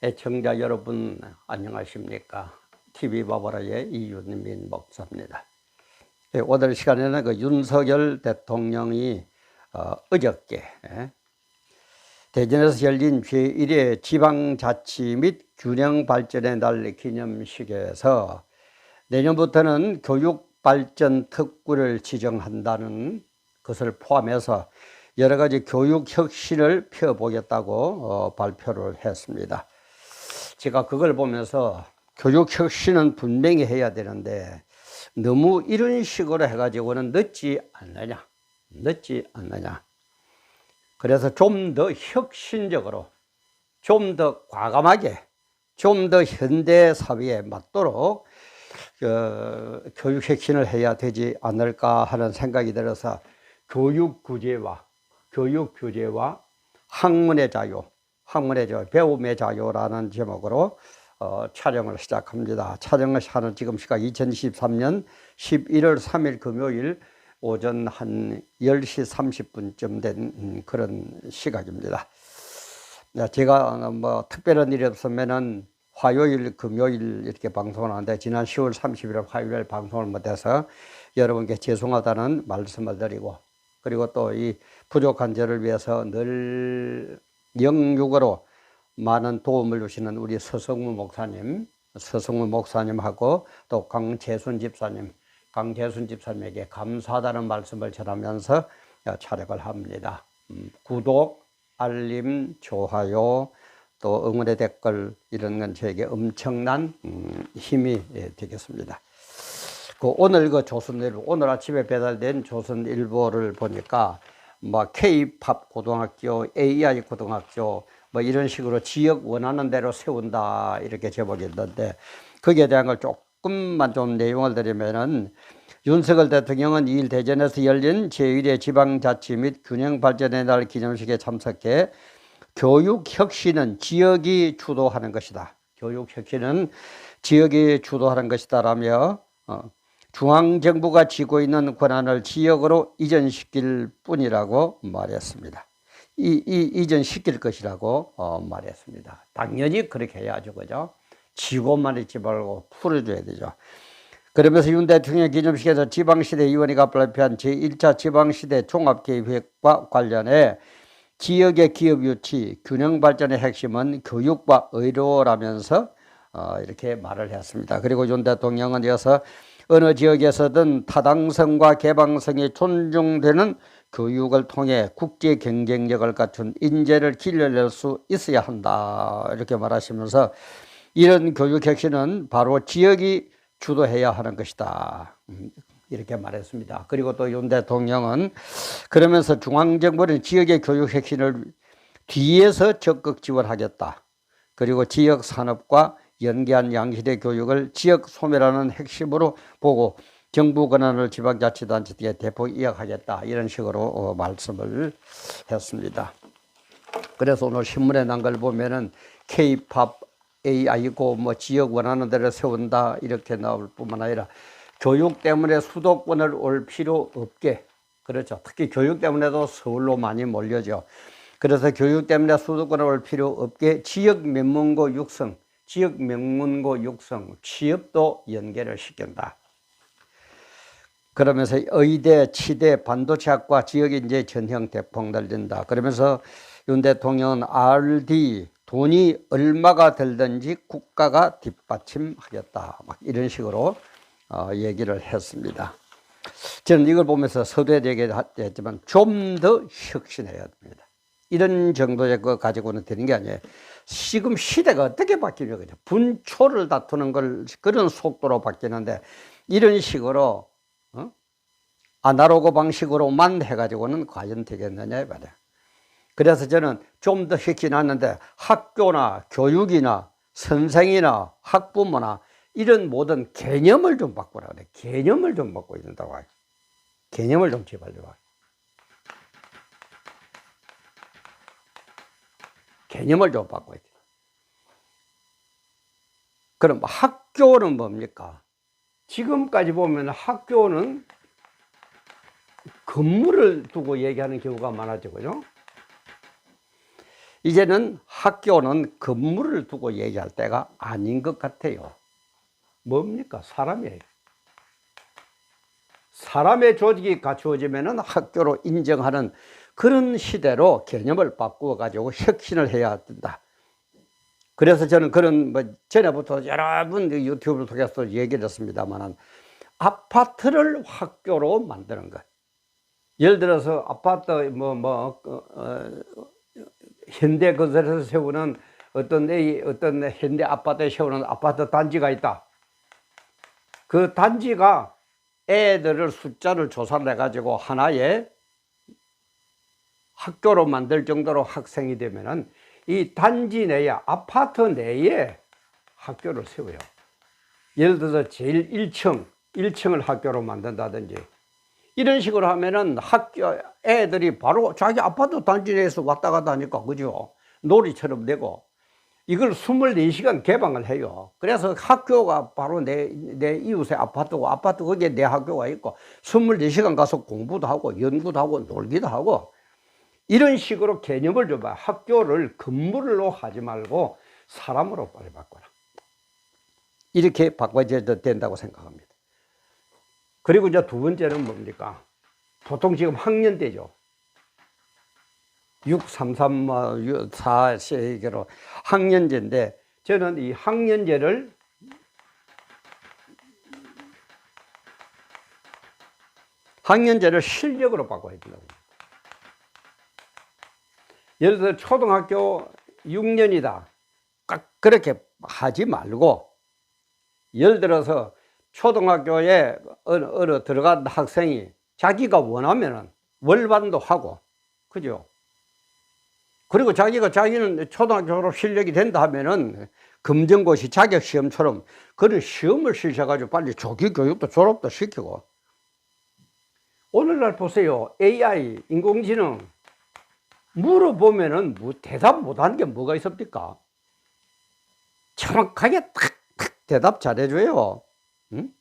애청자 여러분 안녕하십니까? TV바보라의 이윤민 목사입니다. 오늘 시간에는 그 윤석열 대통령이 어저께 대전에서 열린 제1회 지방자치 및 균형발전의 날 기념식에서 내년부터는 교육발전특구를 지정한다는 것을 포함해서 여러 가지 교육 혁신을 펴보겠다고 발표를 했습니다. 제가 그걸 보면서 교육 혁신은 분명히 해야 되는데 너무 이런 식으로 해가지고는 늦지 않느냐. 그래서 좀 더 혁신적으로, 좀 더 과감하게, 좀 더 현대 사회에 맞도록 교육 혁신을 해야 되지 않을까 하는 생각이 들어서 교육 규제와 학문의 자유, 배움의 자유라는 제목으로 촬영을 시작합니다. 촬영을 하는 지금 시각 2023년 11월 3일 금요일 오전 한 10시 30분쯤 된 그런 시각입니다. 제가 뭐 특별한 일이 없으면은 화요일, 금요일 이렇게 방송을 하는데 지난 10월 30일 화요일 방송을 못해서 여러분께 죄송하다는 말씀을 드리고, 그리고 또 이 부족한 저를 위해서 늘 영육으로 많은 도움을 주시는 우리 서성무 목사님하고 또 강재순 집사님에게 감사하다는 말씀을 전하면서 촬영을 합니다. 구독, 알림, 좋아요, 또 응원의 댓글 이런 건 저에게 엄청난 힘이 되겠습니다. 오늘 조선일보, 오늘 아침에 배달된 조선일보를 보니까 뭐 K-팝 고등학교, AI 고등학교 뭐 이런 식으로 지역 원하는 대로 세운다 이렇게 제목이 있는데, 거기에 대한 걸 조금만 좀 내용을 드리면은, 윤석열 대통령은 2일 대전에서 열린 제1회 지방자치 및 균형발전의 날 기념식에 참석해 교육 혁신은 지역이 주도하는 것이다. 교육 혁신은 지역이 주도하는 것이다라며 중앙정부가 쥐고 있는 권한을 지역으로 이전시킬 뿐이라고 말했습니다. 이전시킬 것이라고 말했습니다. 당연히 그렇게 해야죠, 그죠? 쥐고만 있지 말고 풀어줘야 되죠. 그러면서 윤 대통령 기념식에서 지방시대 위원회가 발표한 제1차 지방시대 종합계획과 관련해 지역의 기업 유치, 균형 발전의 핵심은 교육과 의료라면서 이렇게 말을 했습니다. 그리고 윤 대통령은 이어서 어느 지역에서든 타당성과 개방성이 존중되는 교육을 통해 국제 경쟁력을 갖춘 인재를 길러낼 수 있어야 한다 이렇게 말하시면서, 이런 교육 혁신은 바로 지역이 주도해야 하는 것이다 이렇게 말했습니다. 그리고 또 윤 대통령은 그러면서 중앙정부는 지역의 교육 혁신을 뒤에서 적극 지원하겠다. 그리고 지역 산업과 연계한 양질의 교육을 지역 소멸하는 핵심으로 보고 정부 권한을 지방자치단체에 대폭 이어가겠다 이런 식으로 말씀을 했습니다. 그래서 오늘 신문에 난 걸 보면은 K-팝, AI고 뭐 지역 원하는 대로 세운다 이렇게 나올 뿐만 아니라 교육 때문에 수도권을 올 필요 없게, 그렇죠. 특히 교육 때문에도 서울로 많이 몰려죠. 그래서 교육 때문에 수도권을 올 필요 없게 지역 명문고 육성, 취업도 연계를 시킨다. 그러면서 의대, 치대, 반도체학과 지역인재 전형 대폭 늘린다. 그러면서 윤 대통령은 R&D 돈이 얼마가 들든지 국가가 뒷받침하겠다. 막 이런 식으로 얘기를 했습니다. 저는 이걸 보면서 서두에 얘기했지만 좀 더 혁신해야 됩니다. 이런 정도의 거 가지고는 되는 게 아니에요. 지금 시대가 어떻게 바뀌냐, 그죠? 분초를 다투는 걸 그런 속도로 바뀌는데 이런 식으로 아날로그 방식으로만 해가지고는 과연 되겠느냐 말이야. 그래서 저는 좀 더 혁신하는데 학교나 교육이나 선생이나 학부모나 이런 모든 개념을 좀 바꾸라 그래. 개념을 좀 바꿔야 된다고 하죠. 개념을 좀 제발 좀 하죠. 개념을 좀 바꿔야 돼. 그럼 학교는 뭡니까? 지금까지 보면 학교는 건물을 두고 얘기하는 경우가 많아지고요. 이제는 학교는 건물을 두고 얘기할 때가 아닌 것 같아요. 뭡니까? 사람이에요. 사람의 조직이 갖추어지면 학교로 인정하는 그런 시대로 개념을 바꾸어 가지고 혁신을 해야 된다. 그래서 저는 그런 전에부터 여러 번 유튜브를 통해서 얘기를 했습니다만 아파트를 학교로 만드는 것. 예를 들어서 아파트 현대건설에서 세우는 어떤 현대 아파트에 세우는 아파트 단지가 있다. 그 단지가 애들을 숫자를 조사를 해가지고 하나의 학교로 만들 정도로 학생이 되면은 이 단지 내에, 아파트 내에 학교를 세워요. 예를 들어서 제일 1층을 학교로 만든다든지 이런 식으로 하면은 학교 애들이 바로 자기 아파트 단지 내에서 왔다 갔다 하니까, 그죠? 놀이처럼 되고, 이걸 24시간 개방을 해요. 그래서 학교가 바로 내 이웃의 아파트고, 아파트 거기에 내 학교가 있고, 24시간 가서 공부도 하고, 연구도 하고, 놀기도 하고, 이런 식으로 개념을 줘봐. 학교를 건물로 하지 말고 사람으로 빨리 바꿔라. 이렇게 바꿔야 된다고 생각합니다. 그리고 이제 두 번째는 뭡니까? 보통 지금 학년제죠. 633, 4세계로 학년제인데, 저는 이 학년제를 실력으로 바꿔야 된다고. 예를 들어 초등학교 6년이다. 그렇게 하지 말고, 예를 들어서 초등학교에 어느 들어간 학생이 자기가 원하면은 월반도 하고, 그죠? 그리고 자기는 초등학교 졸업 실력이 된다 하면은 검정고시 자격시험처럼 그런 시험을 실시해가지고 빨리 조기 교육도 졸업도 시키고. 오늘날 보세요. AI, 인공지능 물어보면은 대답 못하는 게 뭐가 있습니까? 정확하게 탁탁 대답 잘해줘요. 응?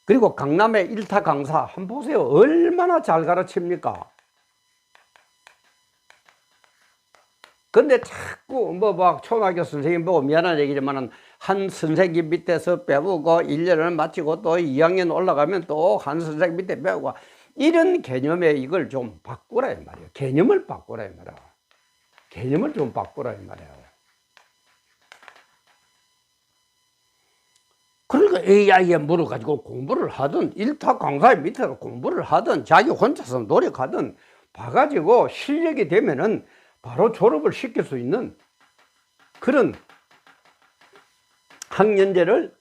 그리고 강남의 1타 강사 한번 보세요. 얼마나 잘 가르칩니까? 근데 자꾸 막 초등학교 선생님 보고 미안한 얘기지만은 한 선생님 밑에서 배우고 1년을 마치고 또 2학년 올라가면 또 한 선생님 밑에 배우고, 이런 개념에 이걸 좀 바꾸라 이 말이에요. 개념을 바꾸라 이 말이에요. 개념을 좀 바꾸라 이 말이에요. 그러니까 AI에 물어가지고 공부를 하든 1타 강사의 밑에서 공부를 하든 자기 혼자서 노력하든 봐가지고 실력이 되면은 바로 졸업을 시킬 수 있는 그런 학년제를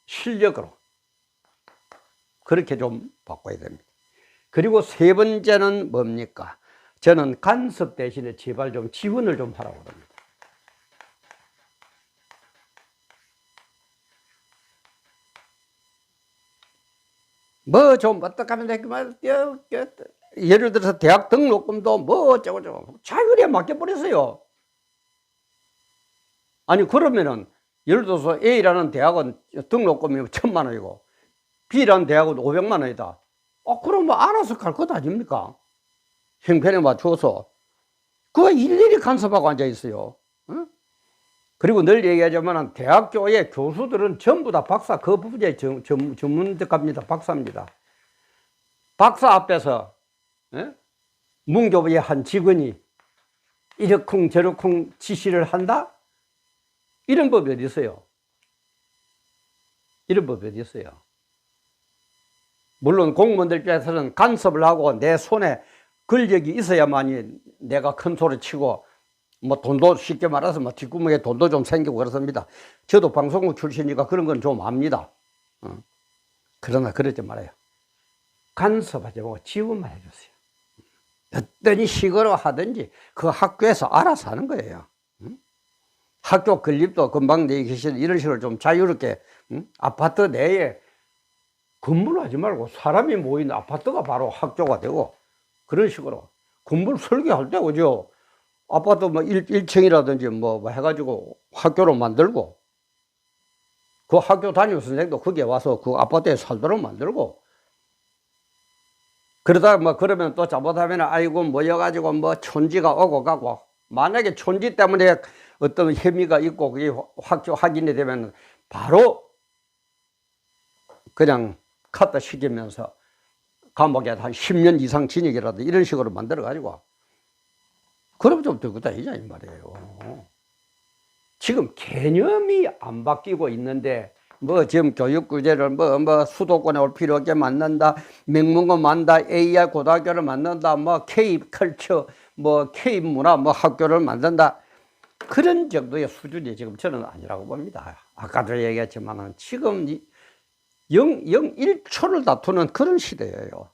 실력으로 그렇게 좀 바꿔야 됩니다. 그리고 세 번째는 뭡니까? 저는 간섭 대신에 제발 좀 지원을 좀 하라고 합니다. 좀 어떻게 하면 되겠지만, 예를 들어서 대학 등록금도 어쩌고저쩌고 자율에 맡겨버렸어요. 아니, 그러면은, 예를 들어서 A라는 대학은 등록금이 1,000만 원이고, B라는 대학은 500만 원이다. 그럼 뭐 알아서 갈 것 아닙니까? 형편에 맞춰서. 그거 일일이 간섭하고 앉아있어요. 응? 그리고 늘 얘기하자면, 대학교의 교수들은 전부 다 박사, 그 부분에 전문가입니다. 박사입니다. 박사 앞에서, 문교부의 한 직원이 이러쿵 저러쿵 지시를 한다? 이런 법이 어디 있어요? 이런 법이 어디 있어요? 물론 공무원들께서는 간섭을 하고 내 손에 권력이 있어야만이 내가 큰 소리 치고 돈도 쉽게 말해서 뒷구멍에 돈도 좀 생기고 그렇습니다. 저도 방송국 출신이니까 그런 건 좀 압니다. 그러나 그러지 말아요. 간섭하지 말고 지원만 해주세요. 어떤 식으로 하든지 그 학교에서 알아서 하는 거예요. 학교 건립도 금방 얘기하신 이런 식으로 좀 자유롭게, 아파트 내에 건물을 하지 말고 사람이 모이는 아파트가 바로 학교가 되고, 그런 식으로 건물 설계할 때, 그죠? 아파트 1층이라든지 해가지고 학교로 만들고, 그 학교 담임 선생도 거기에 와서 그 아파트에 살도록 만들고, 그러다 그러면 또 잘못하면 아이고 모여가지고 촌지가 오고 가고 만약에 촌지 때문에 어떤 혐의가 있고 그게 확인이 되면 바로 그냥 카드 시키면서 감옥에 한 10년 이상 징역이라도 이런 식으로 만들어 가지고 그럼 좀 더구다 이자 이 말이에요. 지금 개념이 안 바뀌고 있는데 뭐 지금 교육 규제를 뭐 수도권에 올 필요 없게 만든다, 명문고 만다, AI 고등학교를 만든다, 뭐 K 컬처, 뭐 K 문화 뭐 학교를 만든다, 그런 정도의 수준이 지금 저는 아니라고 봅니다. 아까도 얘기했지만은 지금 1초를 다투는 그런 시대예요.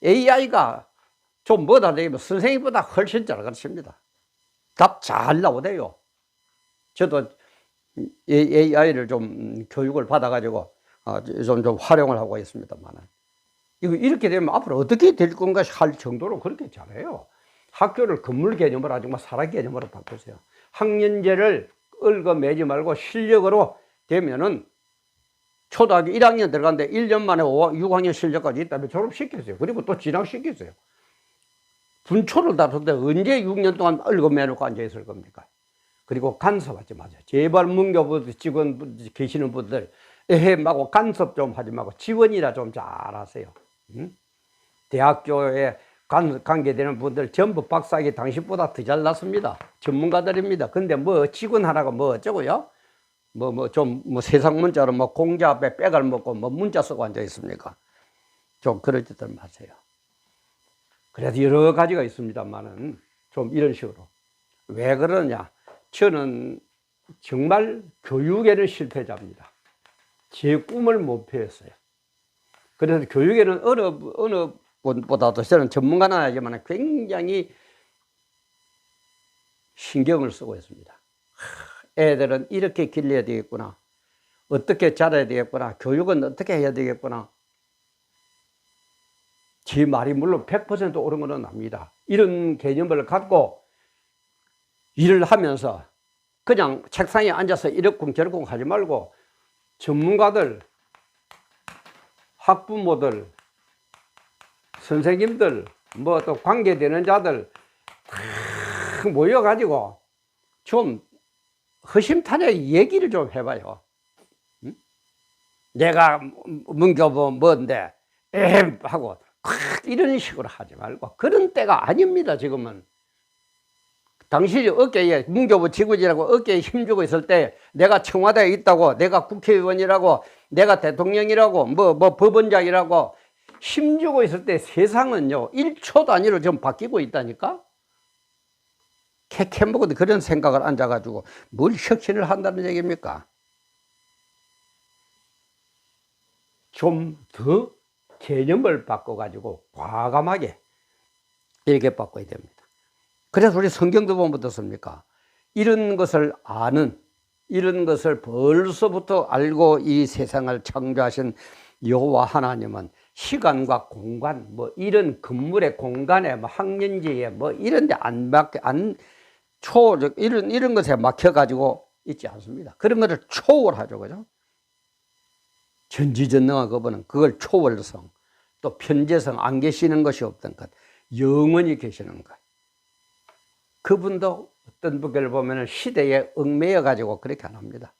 AI가 좀 뭐다 되면 선생님보다 훨씬 잘 가르칩니다. 답 잘 나오대요. 저도 AI를 좀 교육을 받아가지고 좀 활용을 하고 있습니다만, 이거 이렇게 되면 앞으로 어떻게 될 건가 할 정도로 그렇게 잘해요. 학교를 건물 개념으로 하지 마, 사람 개념으로 바꾸세요. 학년제를 얽어매지 말고 실력으로 되면은 초등학교 1학년 들어갔는데 1년 만에 6학년 실력까지 있다면 졸업시켰어요. 그리고 또 진학시켰어요. 분초를 다루는데 언제 6년 동안 얽어매놓고 앉아있을 겁니까? 그리고 간섭하지 마세요. 제발 문교부 직원 계시는 분들 에헤마고 간섭 좀 하지 말고 지원이라 좀 잘하세요. 응? 대학교에 관계되는 분들 전부 박사학위 당신보다 더 잘났습니다. 전문가들입니다. 근데 뭐 직원 하나가 뭐 어쩌고요? 뭐 세상 문자로 뭐 공자 앞에 빼갈 먹고 뭐 문자 쓰고 앉아 있습니까? 좀 그러지들 마세요. 그래도 여러 가지가 있습니다만은 좀 이런 식으로. 왜 그러냐? 저는 정말 교육에는 실패자입니다. 제 꿈을 못 펴었어요. 그래서 교육에는 어느 분보다도 저는 전문가는 아니지만 굉장히 신경을 쓰고 있습니다. 애들은 이렇게 길러야 되겠구나. 어떻게 자라야 되겠구나. 교육은 어떻게 해야 되겠구나. 제 말이 물론 100% 옳은 건 압니다. 이런 개념을 갖고 일을 하면서 그냥 책상에 앉아서 이러쿵저러쿵 하지 말고 전문가들, 학부모들, 선생님들, 뭐 또 관계되는 자들 다 모여가지고 좀 허심탄회 얘기를 좀 해봐요. 응? 내가 문교부 뭔데 하고 이런 식으로 하지 말고, 그런 때가 아닙니다. 지금은 당신이 어깨에 문교부 직원이라고 어깨에 힘주고 있을 때 내가 청와대에 있다고, 내가 국회의원이라고, 내가 대통령이라고, 뭐 법원장이라고 힘주고 있을 때 세상은요 1초 단위로 좀 바뀌고 있다니까. 캐캐 먹어도 그런 생각을 앉아가지고 뭘 혁신을 한다는 얘기입니까? 좀 더 개념을 바꿔가지고 과감하게 이렇게 바꿔야 됩니다. 그래서 우리 성경도 보면 어떻습니까? 이런 것을 아는, 이런 것을 벌써부터 알고 이 세상을 창조하신 여호와 하나님은 시간과 공간, 뭐 이런 건물의 공간에, 뭐 학년지에, 뭐 이런 데 이런 것에 막혀가지고 있지 않습니다. 그런 것을 초월하죠. 그죠? 전지전능한 그분은 그걸 초월성, 또 편재성, 안 계시는 것이 없던 것, 영원히 계시는 것. 그분도 어떤 분을 보면 시대에 얽매여 가지고 그렇게 안 합니다.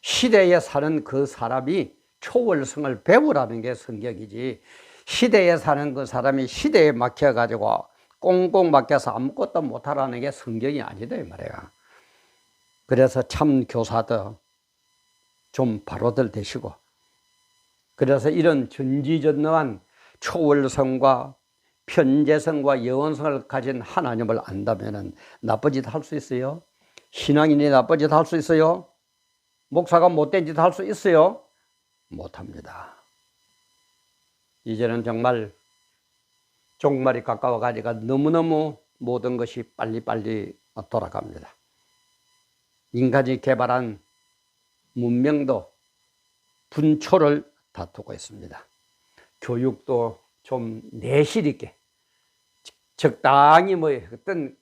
시대에 사는 그 사람이 초월성을 배우라는 게 성경이지, 시대에 사는 그 사람이 시대에 막혀 가지고 꽁꽁 막혀서 아무것도 못하라는 게 성경이 아니다 이 말이야. 그래서 참 교사도 좀 바로들 되시고, 그래서 이런 전지전능한 초월성과 편재성과 영원성을 가진 하나님을 안다면 나쁜 짓 할 수 있어요? 신앙인이 나쁜 짓 할 수 있어요? 목사가 못된 짓 할 수 있어요? 못합니다. 이제는 정말 종말이 가까워 가니까 너무너무 모든 것이 빨리빨리 돌아갑니다. 인간이 개발한 문명도 분초를 다투고 있습니다. 교육도 좀 내실 있게 적당히 뭐 어떤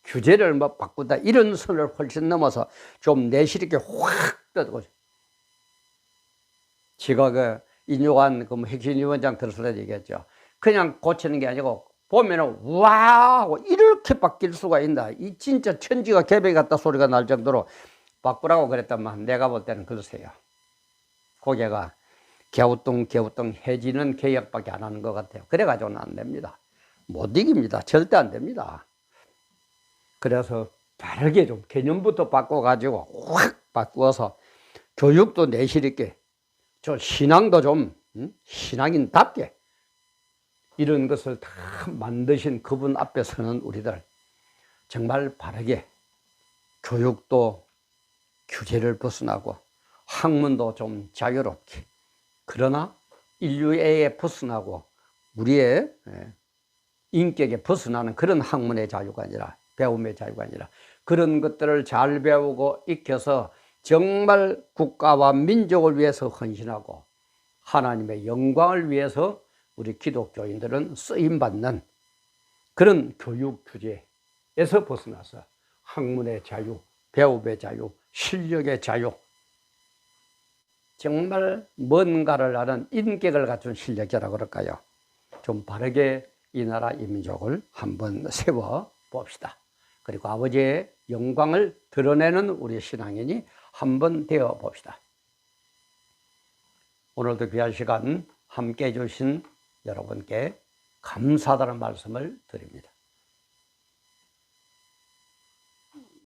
규제를 바꾸다 이런 선을 훨씬 넘어서 좀 내실 있게 확 떠들고, 제가 인요한 핵심위원장 들었을 때 얘기했죠. 그냥 고치는 게 아니고 보면은 와 하고 이렇게 바뀔 수가 있나. 이 진짜 천지가 개벽이 같다 소리가 날 정도로 바꾸라고 그랬더만 내가 볼 때는 글쎄요. 고개가 갸우뚱 해지는 개혁밖에 안 하는 것 같아요. 그래가지고는 안 됩니다. 못 이깁니다. 절대 안 됩니다. 그래서 다르게 좀 개념부터 바꿔가지고 확 바꾸어서 교육도 내실 있게 저 신앙도 좀 신앙인답게 이런 것을 다 만드신 그분 앞에 서는 우리들 정말 바르게 교육도 규제를 벗어나고 학문도 좀 자유롭게 그러나 인류애에 벗어나고 우리의 인격에 벗어나는 그런 학문의 자유가 아니라 배움의 자유가 아니라 그런 것들을 잘 배우고 익혀서 정말 국가와 민족을 위해서 헌신하고 하나님의 영광을 위해서 우리 기독교인들은 쓰임받는 그런 교육 규제에서 벗어나서 학문의 자유, 배움의 자유, 실력의 자유 정말 뭔가를 아는 인격을 갖춘 실력자라고 그럴까요? 좀 바르게 이 나라 이 민족을 한번 세워 봅시다. 그리고 아버지의 영광을 드러내는 우리 신앙인이 한번 되어 봅시다. 오늘도 귀한 시간 함께 해주신 여러분께 감사하다는 말씀을 드립니다.